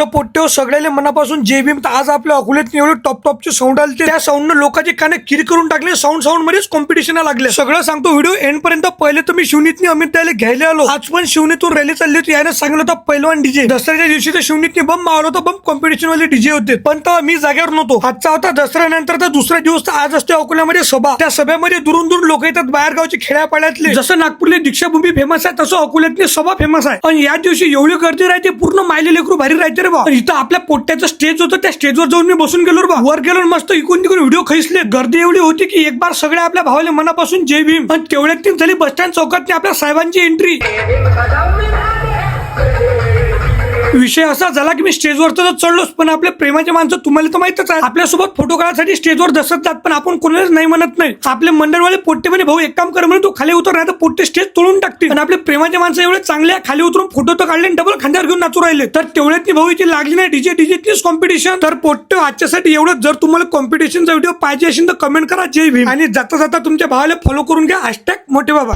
तर पोट्टे सगळ्याला मनापासून जय भीम. तर आज आपल्या अकोल्यात एवढे टॉपचे साऊंड आले त्या साऊंडनं लोकांचे काने किर करून टाकले. साऊंड मध्येच कॉम्पिटिशन लागले. सगळं सांगतो व्हिडिओ एंड पर्यंत. पहिले तर मी शिवनीतनी अमित त्याला घ्यायला आलो. आज पण शिवनीतून रॅली चालली होती. याने सांगितलं होतं पहिलवान डीजे. दसऱ्याच्या दिवशी तर शिवनीतनी बम मारला होता. बम कॉम्पिटिशन वाले डीजे होते. पण तेव्हा मी जागेवर नव्हतो. आजचा होता दसऱ्यानंतर दुसरा दिवस. आज असते अकोल्यामध्ये सभा. त्या सभेमध्ये दुरून दूर लोक येतात बाहेर गावचे खेड्यापाड्यातले. जसं नागपूरले दीक्षाभूमी फेमस आहे तसं अकोल्यातली सभा फेमस आहे. आणि या दिवशी एवढी गर्दी राहते पूर्ण मायले लेकरू भारी राहते रे बा. इथं आपल्या पोट्ट्याचं स्टेज होतं. त्या स्टेजवर जाऊन मी बसून गेलो रे बा. वर गेलो मस्त इकून तिकून व्हिडिओ खैसले. गर्दी एवढी होती की एक बार सगळ्या आपल्या भावाला मनापासून जय भीम. आणि तेवढ्यात ती झाली बस स्टँड चौकात आपल्या साहेबांची एंट्री. विषय असा झाला की मी स्टेजवर तर चढलोच. पण आपल्या प्रेमाचे माणसं तुम्हाला तर माहितच आहे. आपल्यासोबत फोटो काढण्यासाठी स्टेजवर दसत जात. पण आपण कोणालाच नाही म्हणत नाही. आपले मंडळवाले पोट्टे म्हणे भाऊ एक काम कर म्हणे तू खाली उतर नाही तर पोट्टे स्टेज तोडून टाकतील. आणि आपले प्रेमाचे माणसं एवढे चांगले खाली उतरून फोटो तर काढले डबल खांद्यावर घेऊन नाचू राहिले. तर तेवढ्यात भाऊ इथे लागली नाही डीजेचीच कॉम्पिटिशन. तर पोट्टे आजच्यासाठी एवढं. जर तुम्हाला कॉम्पिटिशनचा व्हिडिओ पाहिजे असेल तर कमेंट करा जय भीम. आणि जाता जाता तुमच्या भावाला फॉलो करून घ्या # मोठे बाबा.